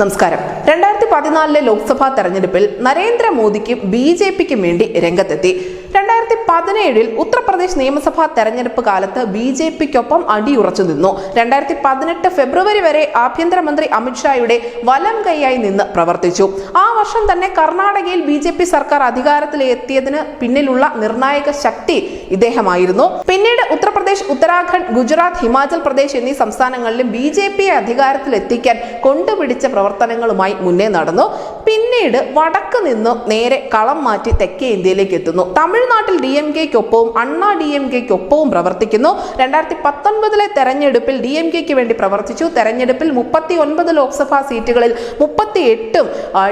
നമസ്കാരം. 2014 ലോക്സഭാ തെരഞ്ഞെടുപ്പിൽ നരേന്ദ്രമോദിക്കും ബി.ജെ.പിക്കും വേണ്ടി രംഗത്തെത്തി. 2017 ഉത്തർപ്രദേശ് നിയമസഭാ തെരഞ്ഞെടുപ്പ് കാലത്ത് ബി.ജെ.പിക്കൊപ്പം അടിയുറച്ചു നിന്നു. 2018 ഫെബ്രുവരി വരെ ആഭ്യന്തരമന്ത്രി അമിത്ഷായുടെ വലം കൈയായി നിന്ന് പ്രവർത്തിച്ചു. ആ വർഷം തന്നെ കർണാടകയിൽ ബി.ജെ.പി സർക്കാർ അധികാരത്തിലെത്തിയതിന് പിന്നിലുള്ള നിർണായക ശക്തി ഇദ്ദേഹമായിരുന്നു. പിന്നീട് ഉത്തർപ്രദേശ്, ഉത്തരാഖണ്ഡ്, ഗുജറാത്ത്, ഹിമാചൽ പ്രദേശ് എന്നീ സംസ്ഥാനങ്ങളിലും ബി.ജെ.പിയെ അധികാരത്തിലെത്തിക്കാൻ കൊണ്ടുപിടിച്ച പ്രവർത്തനങ്ങളുമായി മുന്നേ നടന്നു. പിന്നീട് വടക്ക് നിന്നും നേരെ കളം മാറ്റി തെക്കേ ഇന്ത്യയിലേക്ക് എത്തുന്നു. തമിഴ്നാട്ടിൽ DMK-ക്കൊപ്പവും അണ്ണാ DMK-ക്കൊപ്പവും പ്രവർത്തിക്കുന്നു. 2019 തെരഞ്ഞെടുപ്പിൽ DMK-ക്ക് വേണ്ടി പ്രവർത്തിച്ചു. തെരഞ്ഞെടുപ്പിൽ 39 ലോക്സഭാ സീറ്റുകളിൽ 38ഉം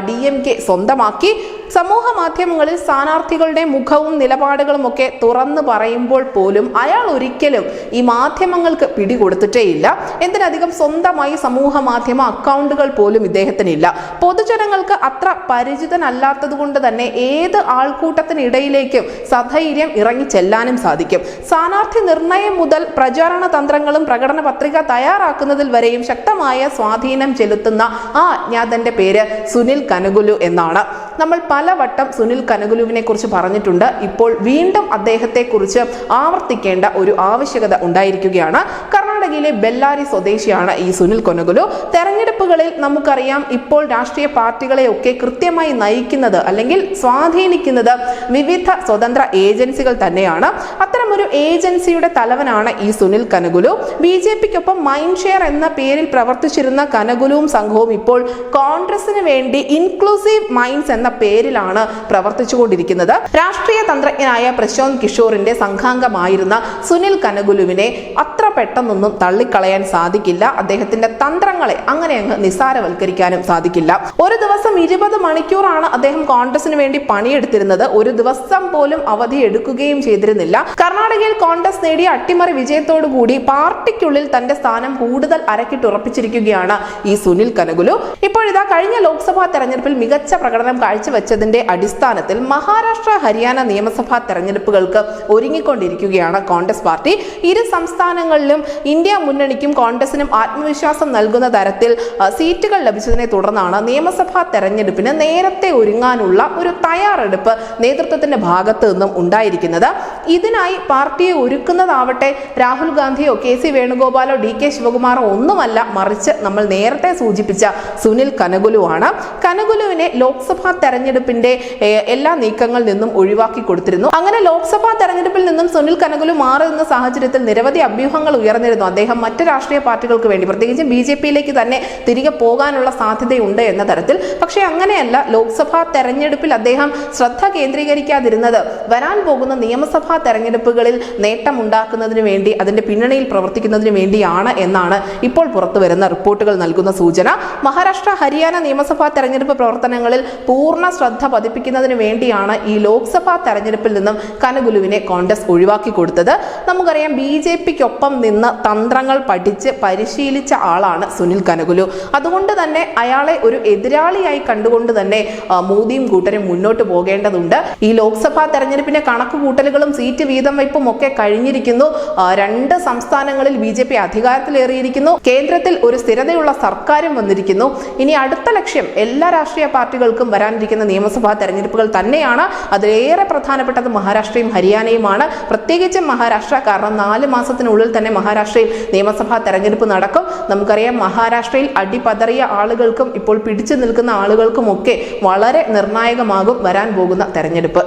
DMK സ്വന്തമാക്കി. സമൂഹ മാധ്യമങ്ങളിൽ സ്ഥാനാർത്ഥികളുടെ മുഖവും നിലപാടുകളും ഒക്കെ തുറന്നു പറയുമ്പോൾ പോലും അയാൾ ഒരിക്കലും ഈ മാധ്യമങ്ങൾക്ക് പിടികൊടുത്തിട്ടേയില്ല. എന്തിനധികം സ്വന്തമായി സമൂഹ മാധ്യമ അക്കൗണ്ടുകൾ പോലും ഇദ്ദേഹത്തിനില്ല. പൊതുജനങ്ങൾക്ക് അത്ര പരിചിതനല്ലാത്തത് കൊണ്ട് തന്നെ ഏത് ആൾക്കൂട്ടത്തിനിടയിലേക്കും സധൈര്യം ഇറങ്ങി ചെല്ലാനും സാധിക്കും. സ്ഥാനാർത്ഥി നിർണയം മുതൽ പ്രചാരണ തന്ത്രങ്ങളും പ്രകടന പത്രിക തയ്യാറാക്കുന്നതിൽ വരെയും ശക്തമായ സ്വാധീനം ചെലുത്തുന്ന ആ അജ്ഞാതന്റെ പേര് സുനിൽ കനഗുലു എന്നാണ്. നമ്മൾ പലവട്ടം സുനിൽ കനഗുലുവിനെ കുറിച്ച് പറഞ്ഞിട്ടുണ്ട്. ഇപ്പോൾ വീണ്ടും അദ്ദേഹത്തെ കുറിച്ച് ആവർത്തിക്കേണ്ട ഒരു ആവശ്യകത ഉണ്ടായിരിക്കുകയാണ്. കർണാടകയിലെ ബെല്ലാരി സ്വദേശിയാണ് ഈ സുനിൽ കനഗുലു. തെരഞ്ഞെടുപ്പുകളിൽ നമുക്കറിയാം, ഇപ്പോൾ രാഷ്ട്രീയ പാർട്ടികളെ ഒക്കെ കൃത്യമായി നയിക്കുന്നത് അല്ലെങ്കിൽ സ്വാധീനിക്കുന്നത് വിവിധ സ്വതന്ത്ര ഏജൻസികൾ തന്നെയാണ്. അത്തരമൊരു ഏജൻസിയുടെ തലവനാണ് ഈ സുനിൽ കനഗുലു. ബി.ജെ.പിക്കൊപ്പം മൈൻഡ് ഷെയർ എന്ന പേരിൽ പ്രവർത്തിച്ചിരുന്ന കനഗുലുവും സംഘവും ഇപ്പോൾ കോൺഗ്രസിന് വേണ്ടി ഇൻക്ലൂസീവ് മൈൻഡ്സ് എന്ന പേരിലാണ് പ്രവർത്തിച്ചുകൊണ്ടിരിക്കുന്നത്. രാഷ്ട്രീയ തന്ത്രജ്ഞനായ പ്രശാന്ത് കിഷോറിന്റെ സംഘാംഗമായിരുന്ന സുനിൽ കനഗുലുവിനെ അത്ര പെട്ടെന്നൊന്നും തള്ളിക്കളയാൻ സാധിക്കില്ല. അദ്ദേഹത്തിന്റെ തന്ത്രങ്ങളെ അങ്ങനെ അങ്ങ് നിസ്സാരവൽക്കരിക്കാനും സാധിക്കില്ല. ഒരു ദിവസം 20 മണിക്കൂറാണ് അദ്ദേഹം കോൺഗ്രസിന് വേണ്ടി പണിയെടുത്തിരുന്നത്. ഒരു ദിവസം പോലും അവധി എടുക്കുകയും ചെയ്തിരുന്നില്ല. കർണാടകയിൽ കോൺഗ്രസ് നേടിയ അട്ടിമറി വിജയത്തോടു കൂടി പാർട്ടിക്കുള്ളിൽ തന്റെ സ്ഥാനം കൂടുതൽ അരക്കിട്ടുറപ്പിച്ചിരിക്കുകയാണ് ഈ സുനിൽ കനഗുലു. ഇപ്പോഴിതാ കഴിഞ്ഞ ലോക്സഭാ തെരഞ്ഞെടുപ്പിൽ മികച്ച പ്രകടനം കാഴ്ചവെച്ചതിന്റെ അടിസ്ഥാനത്തിൽ മഹാരാഷ്ട്ര, ഹരിയാന നിയമസഭാ തെരഞ്ഞെടുപ്പുകൾക്ക് ഒരുങ്ങിക്കൊണ്ടിരിക്കുകയാണ് കോൺഗ്രസ് പാർട്ടി. ഇരു സംസ്ഥാനങ്ങളിലും ഇന്ത്യ മുന്നണിക്കും കോൺഗ്രസിനും ആത്മവിശ്വാസം നൽകുന്ന തരത്തിൽ സീറ്റുകൾ ലഭിച്ചതിനെ തുടർന്നാണ് നിയമസഭാ തെരഞ്ഞെടുപ്പിന് നേരത്തെ ഒരുങ്ങാനുള്ള ഒരു തയ്യാറെടുപ്പ് നേതൃത്വത്തിന്റെ ഭാഗത്തു നിന്നും ഉണ്ടായിരിക്കുന്നത്. ഇതിനായി പാർട്ടിയെ ഒരുക്കുന്നതാവട്ടെ രാഹുൽ ഗാന്ധിയോ KC വേണുഗോപാലോ DK ശിവകുമാറോ ഒന്നുമല്ല, മറിച്ച് നമ്മൾ നേരത്തെ സൂചിപ്പിച്ച സുനിൽ കനഗുലുവാണ്. കനഗുലുവിനെ ലോക്സഭാ തെരഞ്ഞെടുപ്പിന്റെ എല്ലാ നീക്കങ്ങളിൽ നിന്നും ഒഴിവാക്കി കൊടുത്തിരുന്നു. അങ്ങനെ ലോക്സഭാ തെരഞ്ഞെടുപ്പിൽ നിന്നും സുനിൽ കനഗുലു മാറി നിന്ന സാഹചര്യത്തിൽ നിരവധി അഭ്യൂഹങ്ങൾ ഉയർന്നിരുന്നു. അദ്ദേഹം മറ്റ് രാഷ്ട്രീയ പാർട്ടികൾക്ക് വേണ്ടി, പ്രത്യേകിച്ച് ബി.ജെ.പിയിലേക്ക് തന്നെ തിരികെ പോകാനുള്ള സാധ്യതയുണ്ട് എന്ന തരത്തിൽ. പക്ഷേ അങ്ങനെയല്ല. ലോക്സഭാ തെരഞ്ഞെടുപ്പിൽ അദ്ദേഹം ശ്രദ്ധ കേന്ദ്രീകരിക്കാതിരുന്നത് വരാൻ പോകുന്ന നിയമസഭാ തെരഞ്ഞെടുപ്പുകളിൽ നേട്ടമുണ്ടാക്കുന്നതിന് വേണ്ടി, അതിന്റെ പിന്നണിയിൽ പ്രവർത്തിക്കുന്നതിന് വേണ്ടിയാണ് എന്നാണ് ഇപ്പോൾ പുറത്തു വരുന്ന റിപ്പോർട്ടുകൾ നൽകുന്ന സൂചന. മഹാരാഷ്ട്ര, ഹരിയാന നിയമസഭാ തെരഞ്ഞെടുപ്പ് പ്രവർത്തനങ്ങളിൽ പൂർണ്ണ ശ്രദ്ധ പതിപ്പിക്കുന്നതിന് വേണ്ടിയാണ് ഈ ലോക്സഭാ തെരഞ്ഞെടുപ്പിൽ നിന്നും കനഗുലുവിനെ കോൺഗ്രസ് ഒഴിവാക്കി കൊടുത്തത്. നമുക്കറിയാം, ബി.ജെ.പിക്കൊപ്പം നിന്ന് തന്ത്രങ്ങൾ പഠിച്ച് പരിശീലിച്ച ആളാണ് സുനിൽ കനഗുലു. അതുകൊണ്ട് തന്നെ അയാളെ ഒരു എതിരാളിയായി കണ്ടുകൊണ്ട് തന്നെ മോദിയും കൂട്ടരും മുന്നോട്ട് പോകേണ്ടതുണ്ട്. ഈ ലോക്സഭാ തെരഞ്ഞെടുപ്പിന്റെ കണക്കുകൂട്ടലുകളും സീറ്റ് വീതം വയ്പും ഒക്കെ കഴിഞ്ഞിരിക്കുന്നു. 2 സംസ്ഥാനങ്ങളിൽ ബി.ജെ.പി അധികാരത്തിലേറിയിരിക്കുന്നു. കേന്ദ്രത്തിൽ ഒരു സ്ഥിരതയുള്ള സർക്കാരും വന്നിരിക്കുന്നു. ഇനി അടുത്ത ലക്ഷ്യം എല്ലാ രാഷ്ട്രീയ പാർട്ടികൾക്കും വരാനിരിക്കുന്ന നിയമസഭാ തെരഞ്ഞെടുപ്പുകൾ തന്നെയാണ്. അതിലേറെ പ്രധാനപ്പെട്ടത് മഹാരാഷ്ട്രയും ഹരിയാനയുമാണ്. പ്രത്യേകിച്ചും മഹാരാഷ്ട്ര, കാരണം 4 മാസത്തിനുള്ളിൽ തന്നെ മഹാരാഷ്ട്രയിൽ നിയമസഭാ തെരഞ്ഞെടുപ്പ് നടക്കും. നമുക്കറിയാം, മഹാരാഷ്ട്രയിൽ അടിപതറിയ ആളുകൾക്കും ഇപ്പോൾ പിടിച്ചു നിൽക്കുന്ന ആളുകൾക്കും ഒക്കെ വളരെ നിർണായകമാകും വരാൻ പോകുന്ന തെരഞ്ഞെടുപ്പ്.